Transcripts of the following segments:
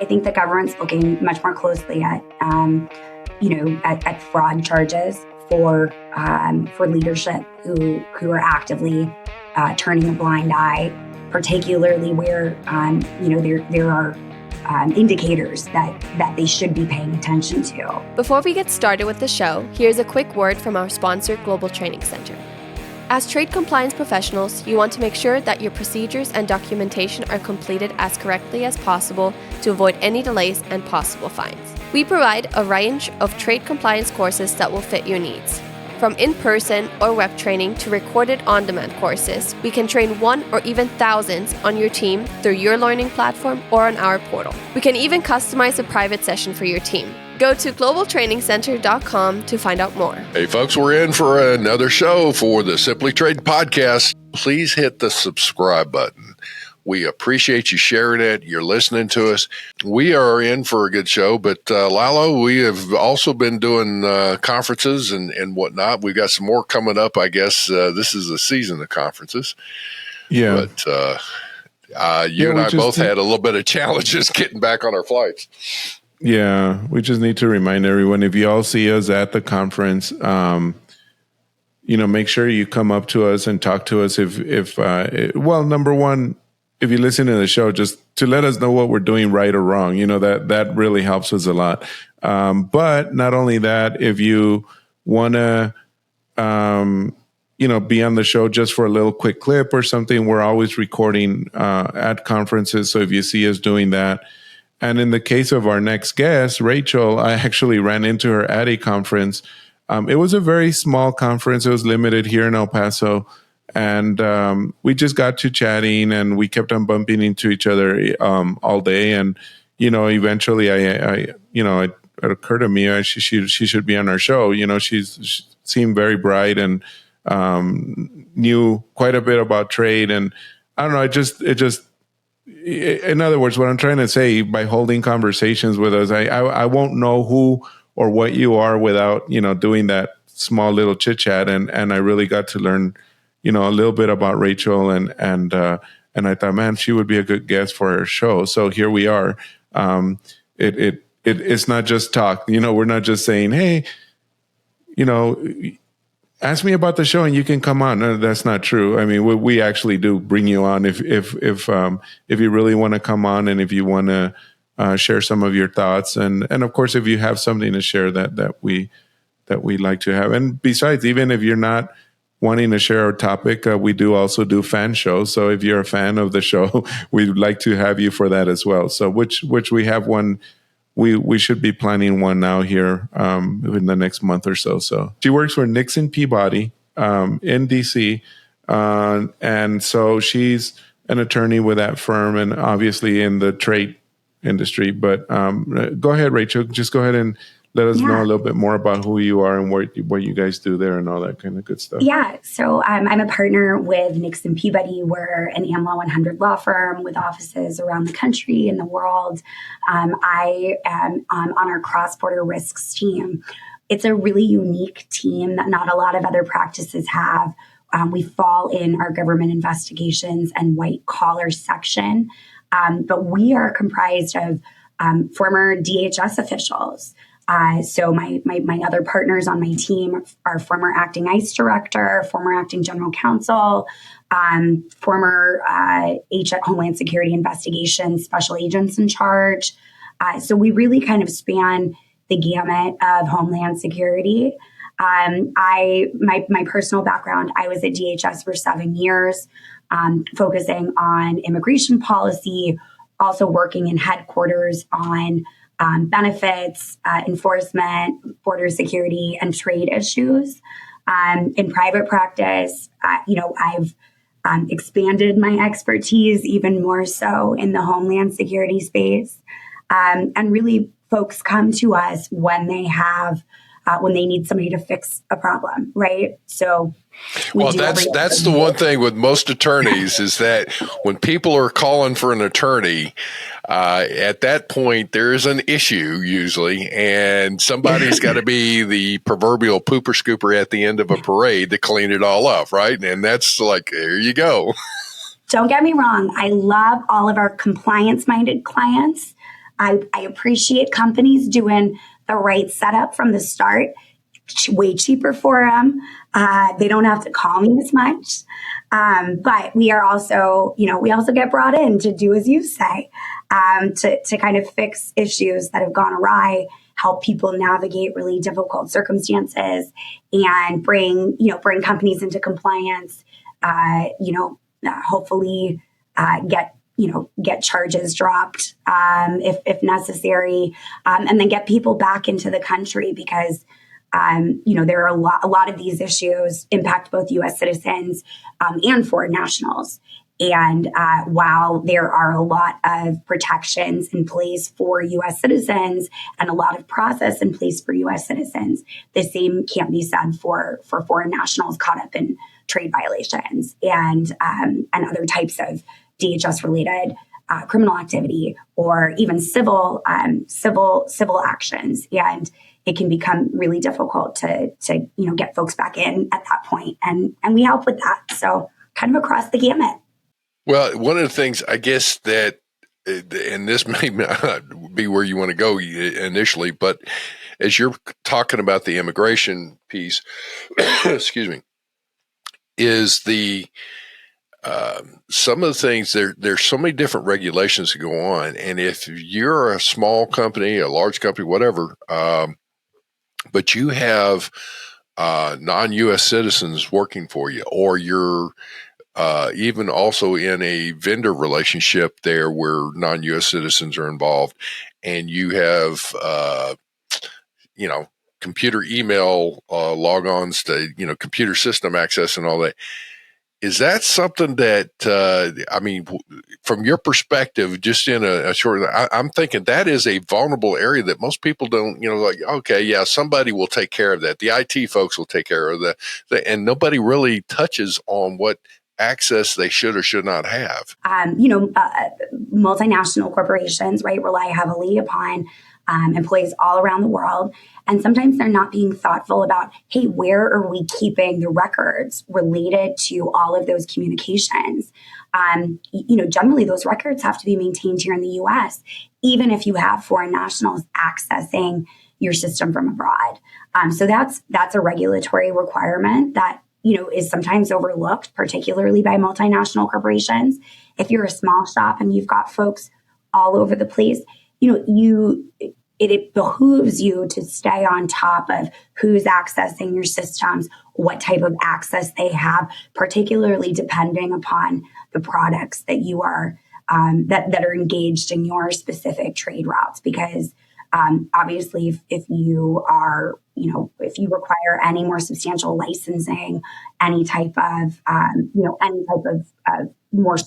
I think the government's looking much more closely at, at fraud charges for leadership who are actively turning a blind eye, particularly where there are indicators that they should be paying attention to. Before we get started with the show, here's a quick word from our sponsor, Global Training Center. As trade compliance professionals, you want to make sure that your procedures and documentation are completed as correctly as possible to avoid any delays and possible fines. We provide a range of trade compliance courses that will fit your needs. From in-person or web training to recorded on-demand courses, we can train one or even thousands on your team through your learning platform or on our portal. We can even customize a private session for your team. Go to globaltrainingcenter.com to find out more. Hey folks, we're in for another show for the Simply Trade podcast. Please hit the subscribe button. We appreciate you sharing it. You're listening to us. We are in for a good show, but Lalo, we have also been doing conferences and whatnot. We've got some more coming up, I guess. This is a season of conferences. Yeah. But you and I both had a little bit of challenges getting back on our flights. Yeah, we just need to remind everyone, if you all see us at the conference, make sure you come up to us and talk to us. Number one, if you listen to the show, just to let us know what we're doing right or wrong, that really helps us a lot. But not only that, if you want to, be on the show just for a little quick clip or something, we're always recording at conferences. So if you see us doing that, and in the case of our next guest, Rachel, I actually ran into her at a conference. It was a very small conference. It was limited here in El Paso. And we just got to chatting and we kept on bumping into each other all day. And, eventually it occurred to me, she should be on our show. She seemed very bright and knew quite a bit about trade. And I don't know, in other words, what I'm trying to say, by holding conversations with us, I won't know who or what you are without, doing that small little chit chat. And I really got to learn, a little bit about Rachel and I thought, man, she would be a good guest for our show. So here we are. It's not just talk, we're not just saying, hey, ask me about the show and you can come on. No, that's not true. I mean, we actually do bring you on if you really want to come on and if you want to share some of your thoughts and of course if you have something to share that we like to have. And besides, even if you're not wanting to share our topic, we do also do fan shows. So if you're a fan of the show, we'd like to have you for that as well. So which we have one. We should be planning one now here in the next month or so. So she works for Nixon Peabody in DC. And so she's an attorney with that firm and obviously in the trade industry. But go ahead, Rachel. Just go ahead and let us know a little bit more about who you are and what you guys do there and all that kind of good stuff. Yeah. So I'm a partner with Nixon Peabody. We're an AmLaw 100 law firm with offices around the country and the world. I am on our cross-border risks team. It's a really unique team that not a lot of other practices have. We fall in our government investigations and white collar section. But we are comprised of former DHS officials. So my other partners on my team are former acting ICE director, former acting general counsel, former Homeland Security Investigations special agents in charge. So we really kind of span the gamut of Homeland Security. My personal background, I was at DHS for 7 years, focusing on immigration policy, also working in headquarters on benefits, enforcement, border security, and trade issues. In private practice, I've expanded my expertise even more so in the Homeland Security space. And really, folks come to us when they need somebody to fix a problem, right? So that's the one thing with most attorneys is that when people are calling for an attorney, at that point there is an issue usually, and somebody's got to be the proverbial pooper scooper at the end of a parade to clean it all up, right? And that's like, there you go. Don't get me wrong. I love all of our compliance-minded clients. I appreciate companies doing the right setup from the start. Way cheaper for them. They don't have to call me as much. But we are also, we also get brought in to do as you say, to kind of fix issues that have gone awry, help people navigate really difficult circumstances, and bring companies into compliance. Hopefully get charges dropped if necessary, and then get people back into the country because. There are a lot of these issues impact both U.S. citizens and foreign nationals. And while there are a lot of protections in place for U.S. citizens and a lot of process in place for U.S. citizens, the same can't be said for foreign nationals caught up in trade violations and other types of DHS-related criminal activity or even civil actions. And it can become really difficult to get folks back in at that point. And we help with that. So kind of across the gamut. Well, one of the things I guess that, and this may not be where you want to go initially, but as you're talking about the immigration piece, excuse me, is the some of the things there's so many different regulations that go on. And if you're a small company, a large company, whatever, but you have non-U.S. citizens working for you, or you're even also in a vendor relationship there where non-U.S. citizens are involved, and you have, computer email logons to, computer system access and all that. Is that something that, from your perspective, just in a short, I'm thinking that is a vulnerable area that most people don't, okay, yeah, somebody will take care of that. The IT folks will take care of that. And nobody really touches on what access they should or should not have. Multinational corporations, right, rely heavily upon employees all around the world. And sometimes they're not being thoughtful about, hey, where are we keeping the records related to all of those communications? Generally those records have to be maintained here in the U.S., even if you have foreign nationals accessing your system from abroad. So that's a regulatory requirement that, is sometimes overlooked, particularly by multinational corporations. If you're a small shop and you've got folks all over the place, it behooves you to stay on top of who's accessing your systems, what type of access they have, particularly depending upon the products that you are that are engaged in your specific trade routes. Because obviously, if you are, if you require any more substantial licensing, any type of more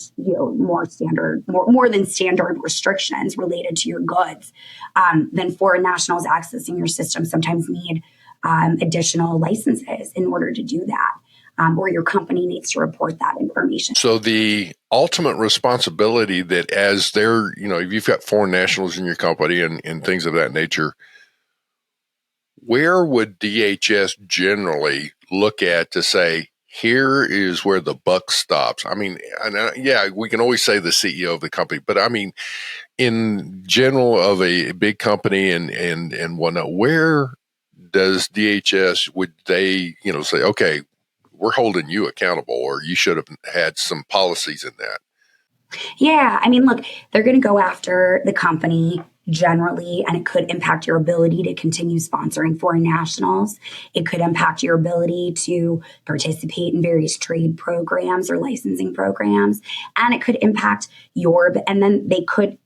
than standard restrictions related to your goods, then foreign nationals accessing your system sometimes need additional licenses in order to do that. Or your company needs to report that information. So the ultimate responsibility that as they're, if you've got foreign nationals in your company and things of that nature, where would DHS generally look at to say, here is where the buck stops? I mean, we can always say the CEO of the company, but I mean, in general of a big company and whatnot, where does DHS, would they, say, okay, we're holding you accountable, or you should have had some policies in that? Yeah. I mean, look, they're going to go after the company generally, and it could impact your ability to continue sponsoring foreign nationals. It could impact your ability to participate in various trade programs or licensing programs. And it could impact and then they could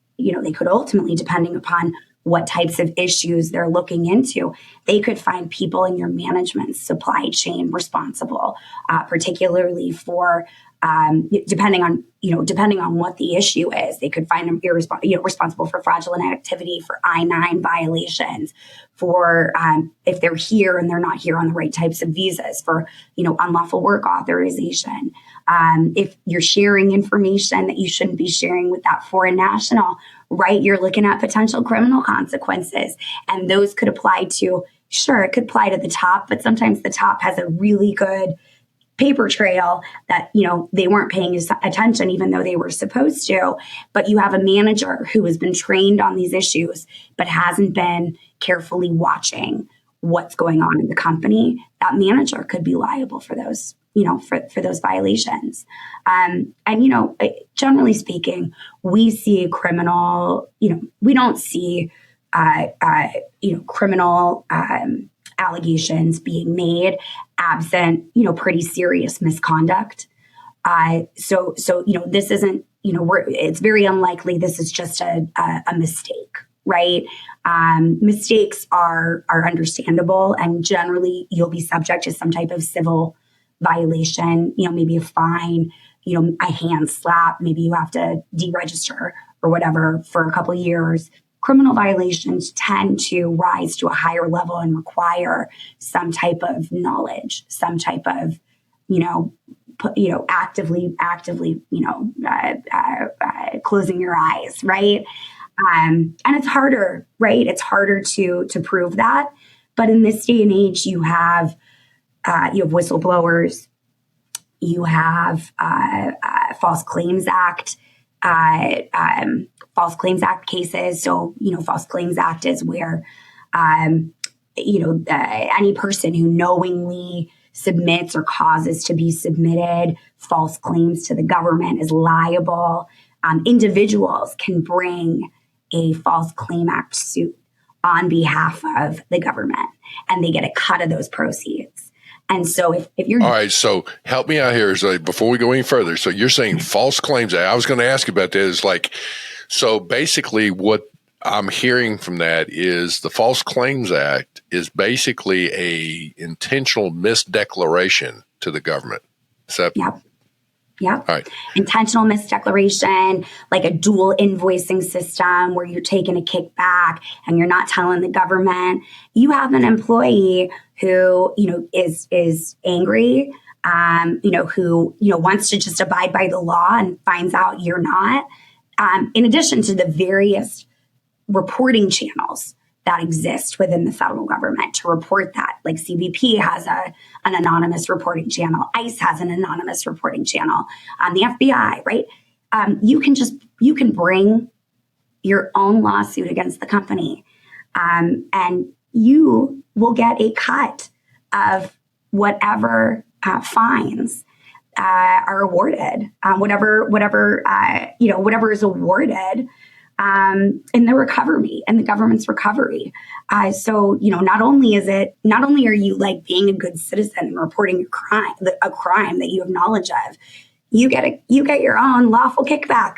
ultimately, depending upon what types of issues they're looking into, they could find people in your management supply chain responsible, particularly for depending on what the issue is. They could find them responsible for fraudulent activity, for I-9 violations, for if they're here and they're not here on the right types of visas, for unlawful work authorization. If you're sharing information that you shouldn't be sharing with that foreign national, right, you're looking at potential criminal consequences, and those could apply to. Sure, it could apply to the top, but sometimes the top has a really good paper trail that, they weren't paying attention, even though they were supposed to. But you have a manager who has been trained on these issues, but hasn't been carefully watching what's going on in the company. That manager could be liable for those, for those violations. And, generally speaking, we see criminal, we don't see, criminal allegations being made absent, pretty serious misconduct. So this isn't, it's very unlikely this is just a mistake, right? Mistakes are understandable, and generally you'll be subject to some type of civil violation, maybe a fine, a hand slap, maybe you have to deregister or whatever for a couple of years. Criminal violations tend to rise to a higher level and require some type of knowledge, some type of, actively, closing your eyes, right? And it's harder, right? It's harder to prove that. But in this day and age, you have whistleblowers, you have False Claims Act cases. So, False Claims Act is where, any person who knowingly submits or causes to be submitted false claims to the government is liable. Individuals can bring a False Claim Act suit on behalf of the government, and they get a cut of those proceeds. And so if you're... All right, so help me out here before we go any further. So you're saying False Claims Act. I was going to ask you about that. Is so basically what I'm hearing from that is the False Claims Act is basically a intentional misdeclaration to the government. Is that... Yep. All right. Intentional misdeclaration, like a dual invoicing system where you're taking a kickback and you're not telling the government. You have an employee who, is angry, who, wants to just abide by the law and finds out you're not. In addition to the various reporting channels that exist within the federal government to report that. Like CBP has an anonymous reporting channel. ICE has an anonymous reporting channel. The FBI, right? You can bring your own lawsuit against the company, and you will get a cut of whatever fines are awarded, whatever is awarded. In the recovery and the government's recovery. So, not only are you like being a good citizen and reporting a crime that you have knowledge of, you get your own lawful kickback.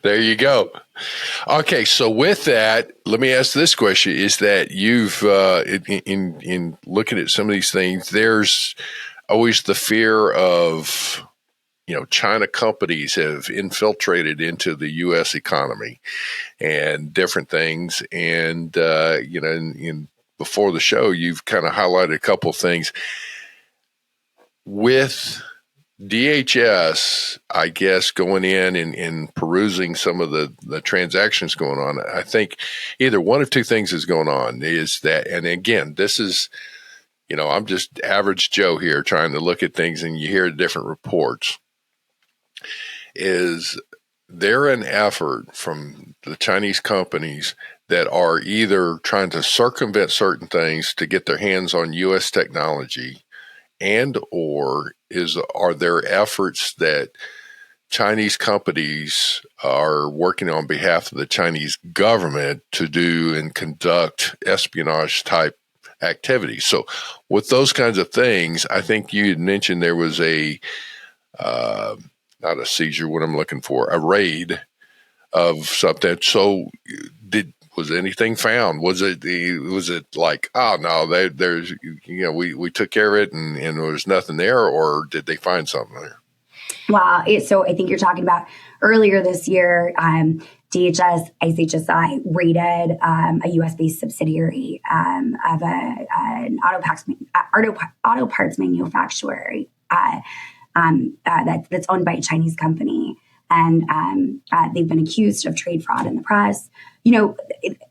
There you go. Okay. So with that, let me ask this question: is that you've, in looking at some of these things, there's always the fear of, China companies have infiltrated into the U.S. economy and different things. And, before the show, you've kind of highlighted a couple of things. With DHS, I guess, going in and perusing some of the transactions going on, I think either one of two things is going on. Is that, and again, this is, I'm just average Joe here trying to look at things, and you hear different reports. Is there an effort from the Chinese companies that are either trying to circumvent certain things to get their hands on U.S. technology, and or are there efforts that Chinese companies are working on behalf of the Chinese government to do and conduct espionage type activities? So with those kinds of things, I think you had mentioned there was not a seizure, what I'm looking for, a raid of something. So was anything found? Was it like, oh no, there's, we took care of it and there was nothing there, or did they find something there? Well, so I think you're talking about earlier this year, DHS, ICHSI raided a U.S.-based subsidiary of an auto parts manufacturer that's owned by a Chinese company. And they've been accused of trade fraud in the press.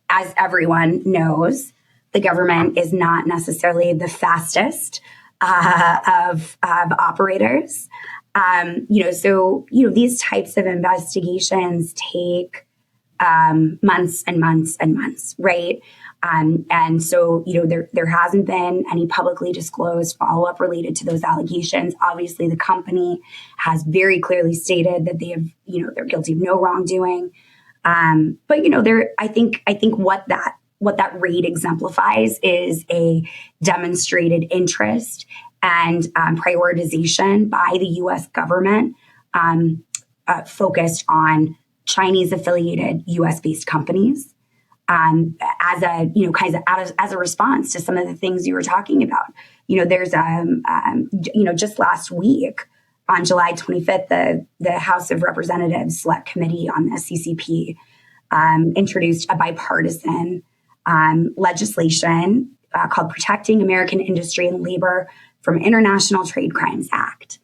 As everyone knows, The government is not necessarily the fastest of operators. These types of investigations take months and months and months, right? There hasn't been any publicly disclosed follow-up related to those allegations. Obviously, the company has very clearly stated that they're guilty of no wrongdoing. I think what that raid exemplifies is a demonstrated interest and prioritization by the U.S. government focused on Chinese affiliated U.S. based companies as a response to some of the things you were talking about. There's just last week on July 25th, the House of Representatives Select Committee on the CCP introduced a bipartisan legislation called Protecting American Industry and Labor from International Trade Crimes Act.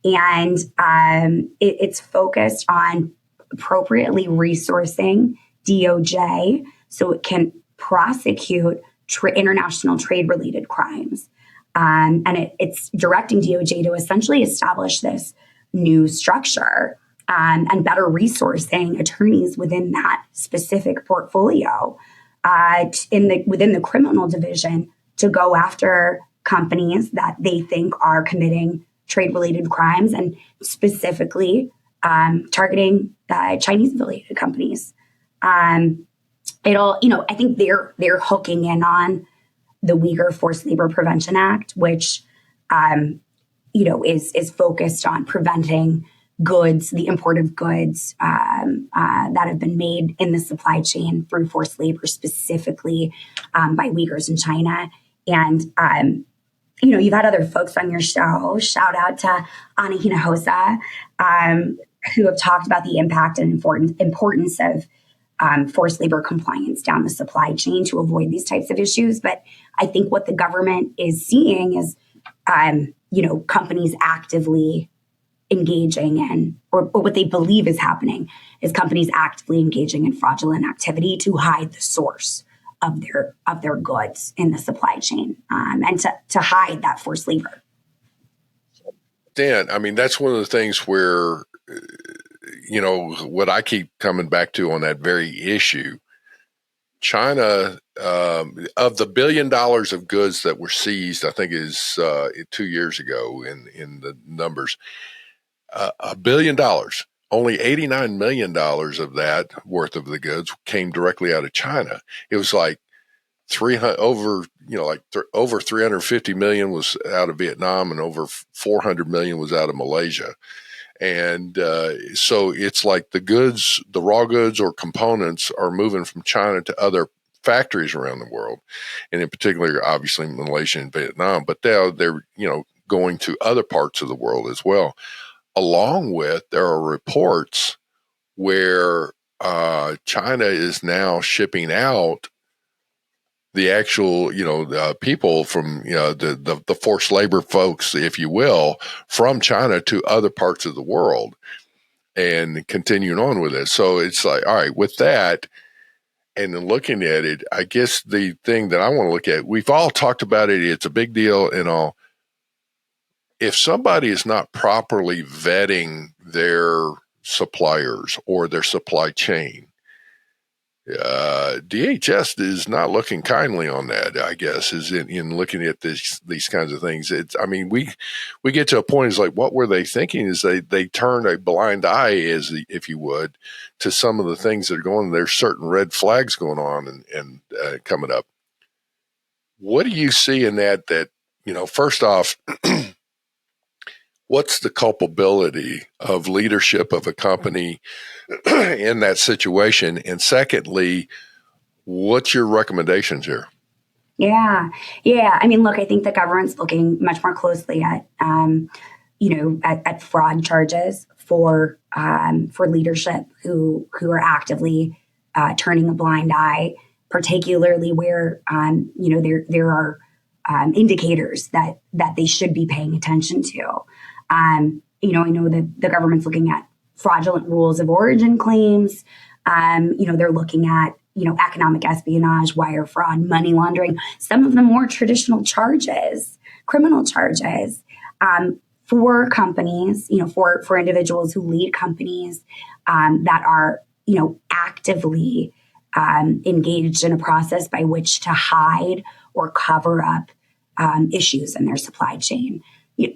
And it's focused on appropriately resourcing DOJ so it can prosecute international trade-related crimes. And it's directing DOJ to essentially establish this new structure and better resourcing attorneys within that specific portfolio within the criminal division to go after companies that they think are committing trade-related crimes and specifically targeting Chinese affiliated companies. I think they're hooking in on the Uyghur Forced Labor Prevention Act, which is focused on preventing the import of goods that have been made in the supply chain through forced labor, specifically by Uyghurs in China. And you've had other folks on your show. Shout out to Ana Hinojosa, who have talked about the impact and importance of forced labor compliance down the supply chain to avoid these types of issues. But I think what the government is seeing is, companies actively engaging in, or what they believe is happening is companies actively engaging in fraudulent activity to hide the source of their goods in the supply chain and to hide that forced labor. Dan, that's one of the things where, what I keep coming back to on that very issue, China, of the $1 billion of goods that were seized, I think is 2 years ago in the numbers, $1 billion, only $89 million of that worth of the goods came directly out of China. It was like over 350 million was out of Vietnam and over 400 million was out of Malaysia. And so it's like the raw goods or components are moving from China to other factories around the world. And in particular, obviously Malaysia and Vietnam, but they're going to other parts of the world as well. Along with, there are reports where China is now shipping out the actual, people from, the forced labor folks, if you will, from China to other parts of the world and continuing on with it. So it's like, all right, with that, and then looking at it, I guess the thing that I want to look at, we've all talked about it. It's a big deal and all. If somebody is not properly vetting their suppliers or their supply chain, DHS is not looking kindly on that, I guess, is in looking at these kinds of things. We get to a point, it's like, what were they thinking? Is they turn a blind eye, if you would, to some of the things that are going on. There's certain red flags going on and coming up. What do you see in that, first off, what's the culpability of leadership of a company in that situation? And secondly, what's your recommendations here? Yeah. Look, I think the government's looking much more closely at fraud charges for leadership who are actively turning a blind eye, particularly where there are indicators that they should be paying attention to. I know that the government's looking at fraudulent rules of origin claims. They're looking at, economic espionage, wire fraud, money laundering, some of the more traditional charges, criminal charges, for companies, for individuals who lead companies that are, actively engaged in a process by which to hide or cover up issues in their supply chain.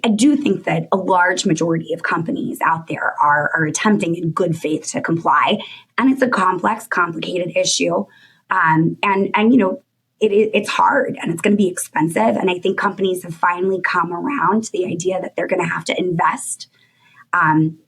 I do think that a large majority of companies out there are attempting in good faith to comply, and it's a complex, complicated issue. It's hard and it's going to be expensive. And I think companies have finally come around to the idea that they're going to have to invest in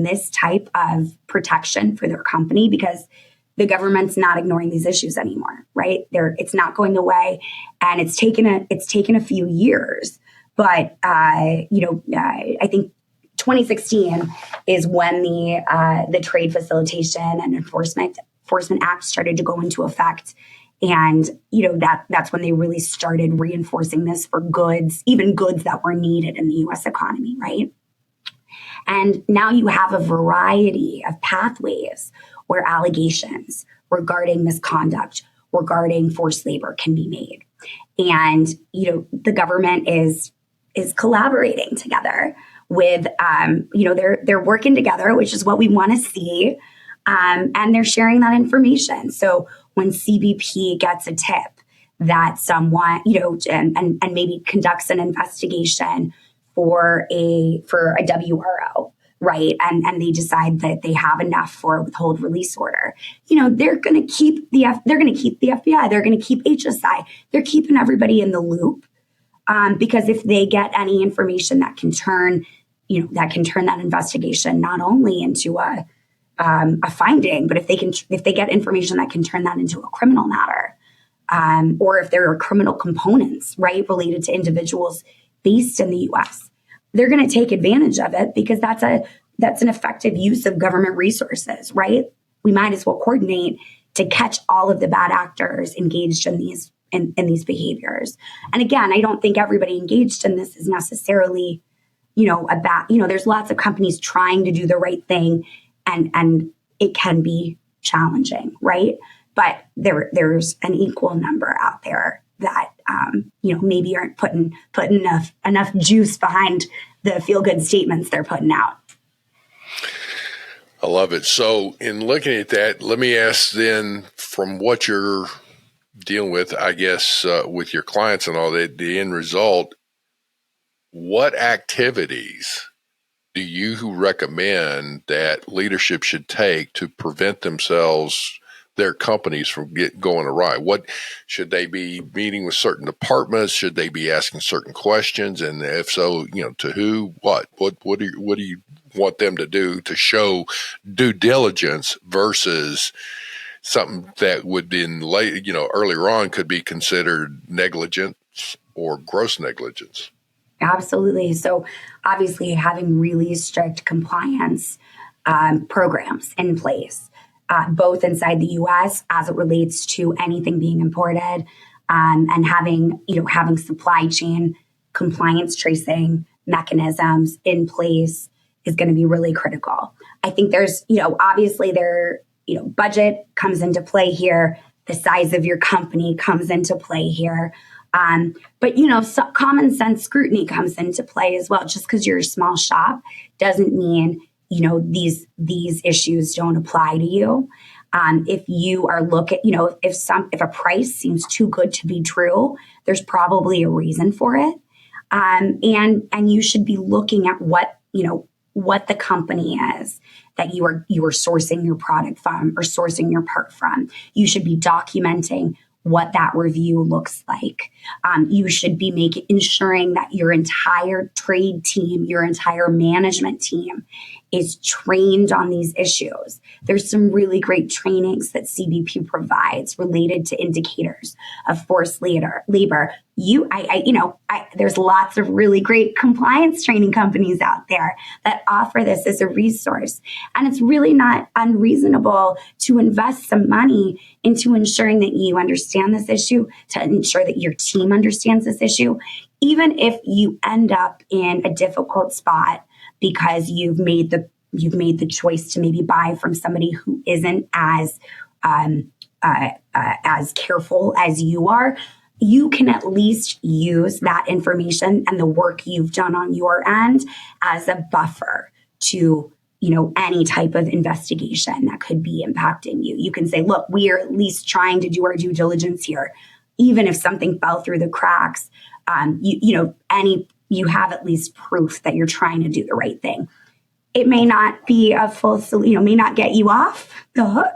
this type of protection for their company, because the government's not ignoring these issues anymore, right? It's not going away, and it's taken a few years. But I think 2016 is when the Trade Facilitation and Enforcement Act started to go into effect. And, that's when they really started reinforcing this for goods, even goods that were needed in the U.S. economy, right? And now you have a variety of pathways where allegations regarding misconduct, regarding forced labor can be made. And, the government is collaborating together with, they're working together, which is what we want to see. And they're sharing that information. So when CBP gets a tip that someone, and maybe conducts an investigation for a WRO, right? And they decide that they have enough for a withhold release order, they're going to keep the FBI, they're going to keep HSI, they're keeping everybody in the loop. Because if they get any information that can turn that investigation not only into a finding, but if they get information that can turn that into a criminal matter, or if there are criminal components, right, related to individuals based in the U.S., they're going to take advantage of it, because that's an effective use of government resources, right? We might as well coordinate to catch all of the bad actors engaged in these behaviors. And again, I don't think everybody engaged in this is necessarily, there's lots of companies trying to do the right thing, and it can be challenging, right? But there's an equal number out there that, maybe aren't putting enough juice behind the feel-good statements they're putting out. I love it. So in looking at that, let me ask then, from what you're dealing with, I guess, with your clients and all that, the end result, what activities do you recommend that leadership should take to prevent their companies from going awry? What should they be meeting with certain departments? Should they be asking certain questions? And if so, to who, what do you want them to do to show due diligence versus something that would earlier on could be considered negligence or gross negligence? Absolutely. So obviously having really strict compliance programs in place, both inside the U.S. as it relates to anything being imported, and having supply chain compliance tracing mechanisms in place is going to be really critical. I think there's, obviously budget comes into play here. The size of your company comes into play here. But common sense scrutiny comes into play as well. Just because you're a small shop doesn't mean, these issues don't apply to you. If you are if a price seems too good to be true, there's probably a reason for it. And you should be looking at what the company is that you are sourcing your product from or sourcing your part from. You should be documenting what that review looks like. You should be ensuring that your entire trade team, your entire management team is trained on these issues. There's some really great trainings that CBP provides related to indicators of forced labor. There's lots of really great compliance training companies out there that offer this as a resource. And it's really not unreasonable to invest some money into ensuring that you understand this issue, to ensure that your team understands this issue, even if you end up in a difficult spot because you've made the choice to maybe buy from somebody who isn't as as careful as you are, you can at least use that information and the work you've done on your end as a buffer to, any type of investigation that could be impacting you. You can say, look, we are at least trying to do our due diligence here. Even if something fell through the cracks, you have at least proof that you're trying to do the right thing. It may not be a full solution, may not get you off the hook,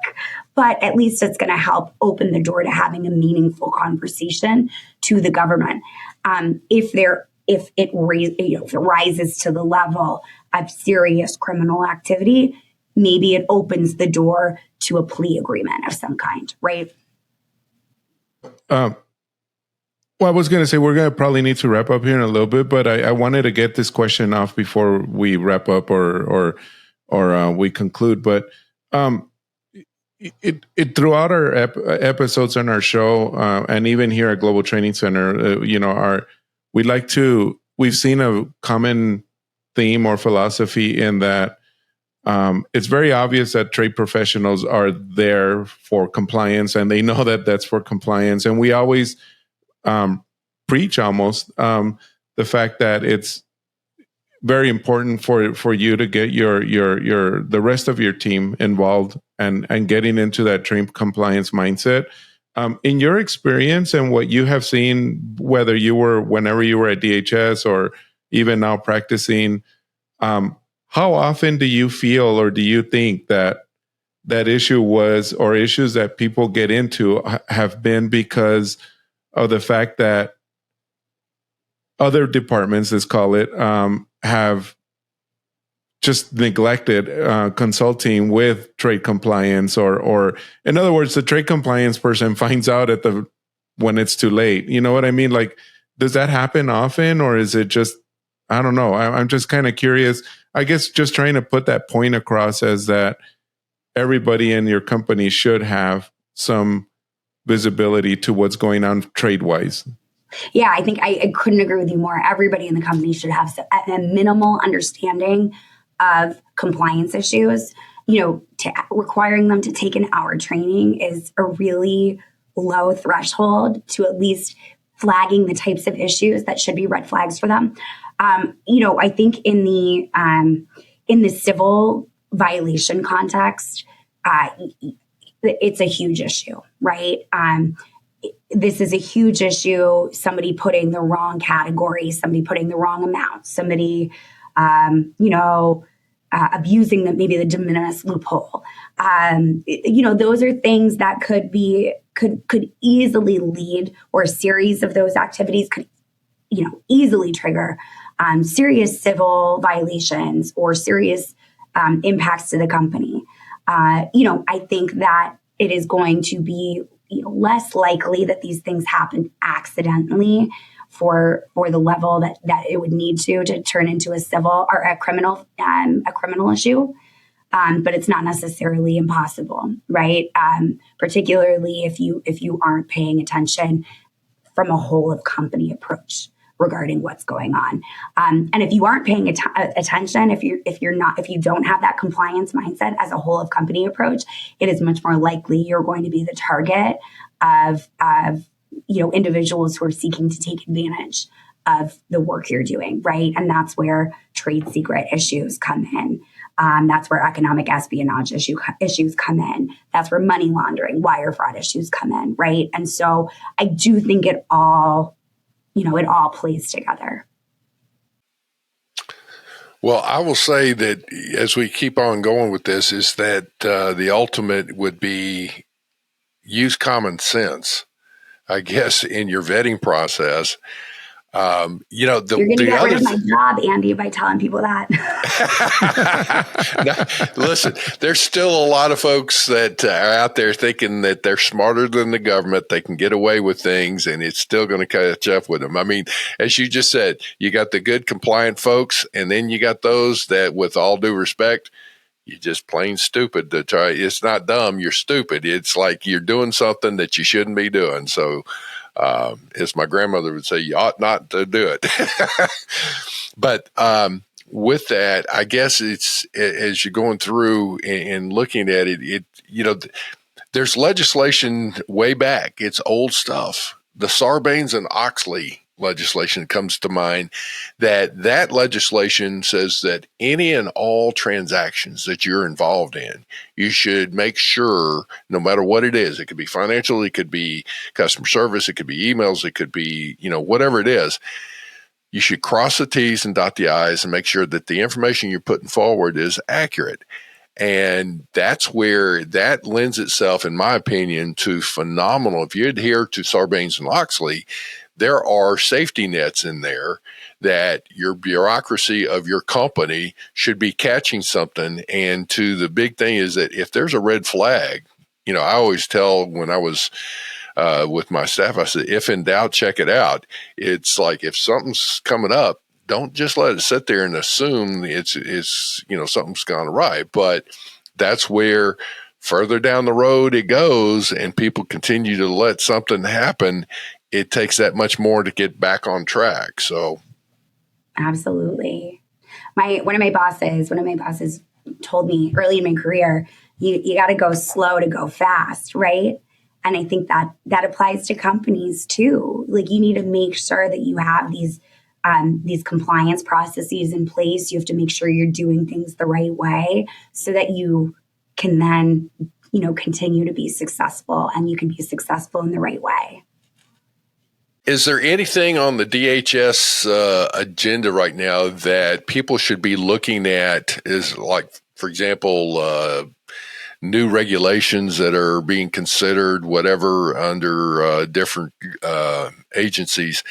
but at least it's going to help open the door to having a meaningful conversation to the government. If it rises to the level of serious criminal activity, maybe it opens the door to a plea agreement of some kind, right? Well, I was going to say we're going to probably need to wrap up here in a little bit, but I wanted to get this question off before we wrap up or we conclude. But it throughout our episodes on our show and even here at Global Training Center, we've seen a common theme or philosophy in that it's very obvious that trade professionals are there for compliance, and they know that that's for compliance, and we always preach almost the fact that it's very important for you to get the rest of your team involved and getting into that trade compliance mindset. In your experience and what you have seen, whenever you were at DHS or even now practicing, how often do you feel or do you think that issue was, or issues that people get into have been because of the fact that other departments, let's call it, have just neglected consulting with trade compliance, or in other words, the trade compliance person finds out when it's too late. You know what I mean? Like, does that happen often, or is it just, I don't know. I'm just kind of curious. I guess just trying to put that point across as that everybody in your company should have some visibility to what's going on trade-wise. Yeah, I think I couldn't agree with you more. Everybody in the company should have a minimal understanding of compliance issues. Requiring them to take an hour training is a really low threshold to at least flagging the types of issues that should be red flags for them. I think in the civil violation context, it's a huge issue, right? This is a huge issue. Somebody putting the wrong category, somebody putting the wrong amount, somebody, abusing maybe the de minimis loophole. Those are things that could easily lead, or a series of those activities could, easily trigger serious civil violations or serious impacts to the company. I think that it is going to be less likely that these things happen accidentally for the level that it would need to turn into a civil or a criminal issue. But it's not necessarily impossible, right? Particularly if you aren't paying attention from a whole of company approach regarding what's going on. And if you aren't paying attention, if you don't have that compliance mindset as a whole of company approach, it is much more likely you're going to be the target of individuals who are seeking to take advantage of the work you're doing, right? And that's where trade secret issues come in. That's where economic espionage issues come in. That's where money laundering, wire fraud issues come in, right? And so I do think it all plays together. Well, I will say that as we keep on going with this, is that the ultimate would be use common sense, I guess, in your vetting process. You're going to get rid of my job, Andy, by telling people that. Now, listen, there's still a lot of folks that are out there thinking that they're smarter than the government. They can get away with things, and it's still going to catch up with them. I mean, as you just said, you got the good compliant folks, and then you got those that, with all due respect, you're just plain stupid to try. It's not dumb. You're stupid. It's like you're doing something that you shouldn't be doing. So, as my grandmother would say, you ought not to do it. But with that, I guess it's, as you're going through and looking at it, there's legislation way back. It's old stuff. The Sarbanes and Oxley legislation comes to mind. That legislation says that any and all transactions that you're involved in, you should make sure, no matter what it is, it could be financial, it could be customer service, it could be emails, it could be, whatever it is, you should cross the T's and dot the I's and make sure that the information you're putting forward is accurate. And that's where that lends itself, in my opinion, to phenomenal. If you adhere to Sarbanes and Oxley, there are safety nets in there that your bureaucracy of your company should be catching something. And the big thing is that if there's a red flag, I always tell when I was with my staff, I said, if in doubt, check it out. It's like if something's coming up, don't just let it sit there and assume it's something's gone awry. But that's where further down the road it goes, and people continue to let something happen. It takes that much more to get back on track. So, absolutely. One of my bosses told me early in my career, you got to go slow to go fast, right? And I think that applies to companies too. Like, you need to make sure that you have these compliance processes in place. You have to make sure you're doing things the right way so that you can then, continue to be successful, and you can be successful in the right way. Is there anything on the DHS agenda right now that people should be looking at? Is like, for example, new regulations that are being considered, whatever, under different agencies,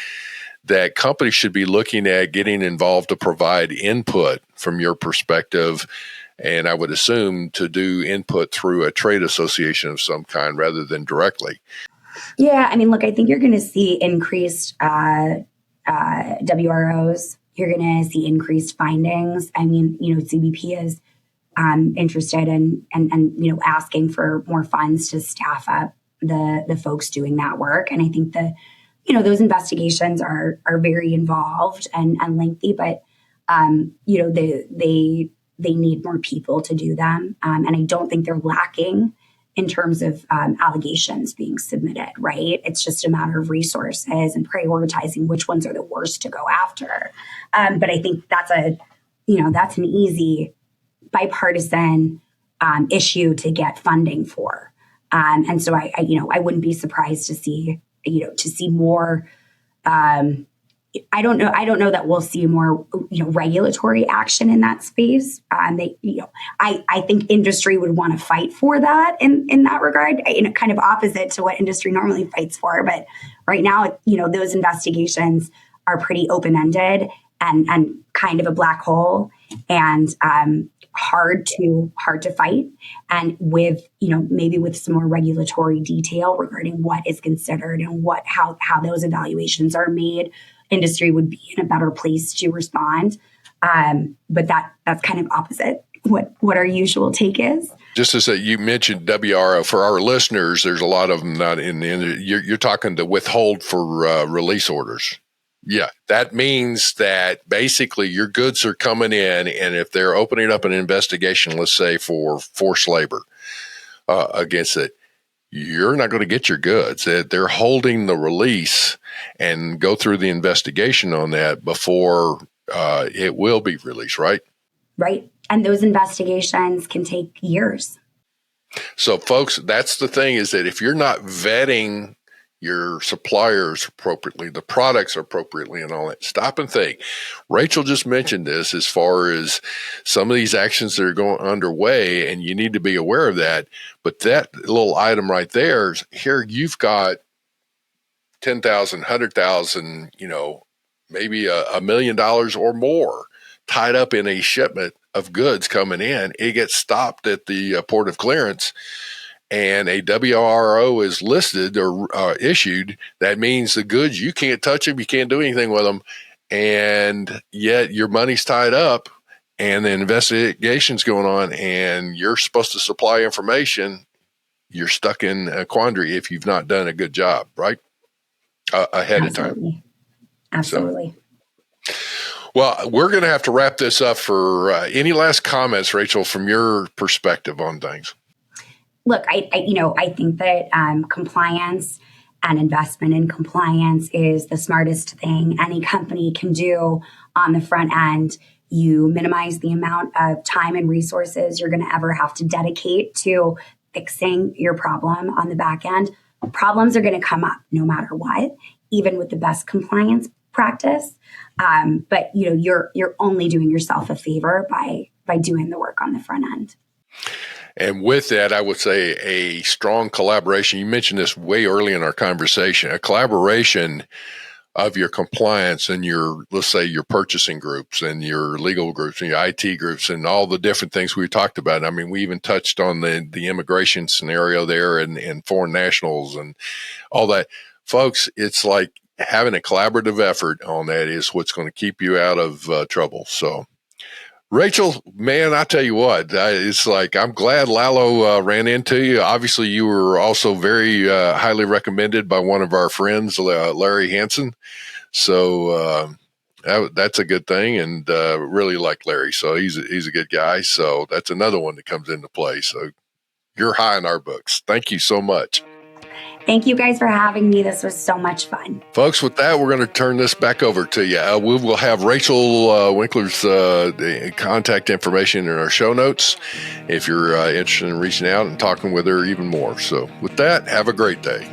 that companies should be looking at getting involved to provide input from your perspective? And I would assume to do input through a trade association of some kind rather than directly. Yeah, I mean, look, I think you're going to see increased WROs. You're going to see increased findings. I mean, CBP is interested in and asking for more funds to staff up the folks doing that work. And I think that those investigations are very involved and lengthy, but they need more people to do them. And I don't think they're lacking in terms of allegations being submitted, right? It's just a matter of resources and prioritizing which ones are the worst to go after. But I think that's an easy bipartisan issue to get funding for. And so I wouldn't be surprised to see more. I don't know that we'll see more, regulatory action in that space. I think industry would want to fight for that in that regard, kind of opposite to what industry normally fights for. But right now, those investigations are pretty open-ended and kind of a black hole and hard to fight. And with, maybe with some more regulatory detail regarding what is considered and how those evaluations are made, industry would be in a better place to respond. But that's kind of opposite what our usual take is. Just as you mentioned WRO, for our listeners, there's a lot of them not in the end. You're talking to withhold for release orders. Yeah, that means that basically your goods are coming in, and if they're opening up an investigation, let's say for forced labor against it, you're not going to get your goods. They're holding the release and go through the investigation on that before it will be released, right? Right. And those investigations can take years. So, folks, that's the thing, is that if you're not vetting your suppliers appropriately, the products appropriately, and all that, stop and think. Rachel just mentioned this as far as some of these actions that are going underway, and you need to be aware of that. But that little item right there, here you've got 10,000, 100,000, maybe $1 million or more tied up in a shipment of goods coming in. It gets stopped at the port of clearance, and a WRO is listed or issued. That means the goods, you can't touch them, you can't do anything with them, and yet your money's tied up and the investigation's going on, and you're supposed to supply information. You're stuck in a quandary if you've not done a good job, right? Ahead of time. Absolutely. So, well, we're going to have to wrap this up. For any last comments, Rachel, from your perspective on things? look, I think that compliance and investment in compliance is the smartest thing any company can do on the front end. You minimize the amount of time and resources you're going to ever have to dedicate to fixing your problem on the back end. Problems are going to come up no matter what, even with the best compliance practice. But you're only doing yourself a favor by doing the work on the front end. And with that, I would say a strong collaboration. You mentioned this way early in our conversation, a collaboration of your compliance and let's say your purchasing groups and your legal groups and your IT groups and all the different things we talked about. I mean, we even touched on the immigration scenario there and foreign nationals and all that. Folks, it's like having a collaborative effort on that is what's going to keep you out of trouble. So, Rachel, man, I tell you what, it's like I'm glad Lalo ran into you. Obviously, you were also very highly recommended by one of our friends, Larry Hansen. So that's a good thing, and really like Larry. So he's a good guy. So that's another one that comes into play. So you're high in our books. Thank you so much. Thank you guys for having me. This was so much fun. Folks, with that, we're going to turn this back over to you. We will have Rachel Winkler's contact information in our show notes if you're interested in reaching out and talking with her even more. So with that, have a great day.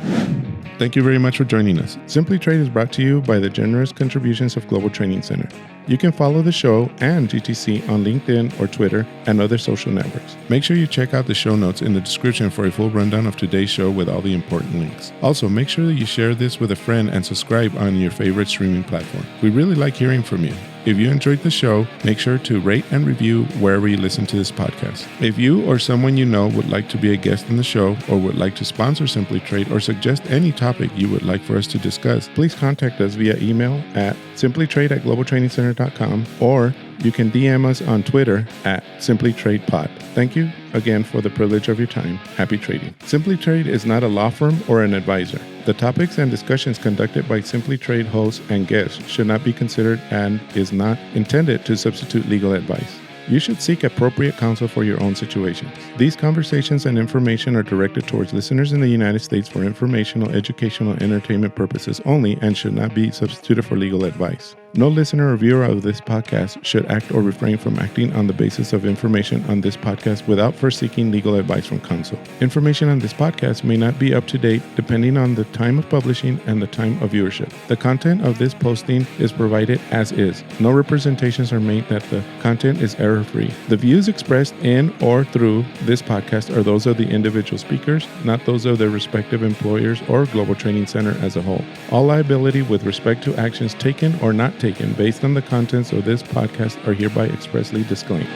Thank you very much for joining us. Simply Trade is brought to you by the generous contributions of Global Training Center. You can follow the show and GTC on LinkedIn or Twitter and other social networks. Make sure you check out the show notes in the description for a full rundown of today's show with all the important links. Also, make sure that you share this with a friend and subscribe on your favorite streaming platform. We really like hearing from you. If you enjoyed the show, make sure to rate and review wherever you listen to this podcast. If you or someone you know would like to be a guest on the show or would like to sponsor Simply Trade or suggest any topic you would like for us to discuss, please contact us via email at simplytrade@globaltrainingcenter.com or you can DM us on Twitter at simplytradepod. Thank you again for the privilege of your time. Happy trading. Simply Trade is not a law firm or an advisor. The topics and discussions conducted by Simply Trade hosts and guests should not be considered and is not intended to substitute legal advice. You should seek appropriate counsel for your own situations. These conversations and information are directed towards listeners in the United States for informational, educational, and entertainment purposes only and should not be substituted for legal advice. No listener or viewer of this podcast should act or refrain from acting on the basis of information on this podcast without first seeking legal advice from counsel. Information on this podcast may not be up to date depending on the time of publishing and the time of viewership. The content of this posting is provided as is. No representations are made that the content is error-free. The views expressed in or through this podcast are those of the individual speakers, not those of their respective employers or Global Training Center as a whole. All liability with respect to actions taken or not taken based on the contents of this podcast are hereby expressly disclaimed.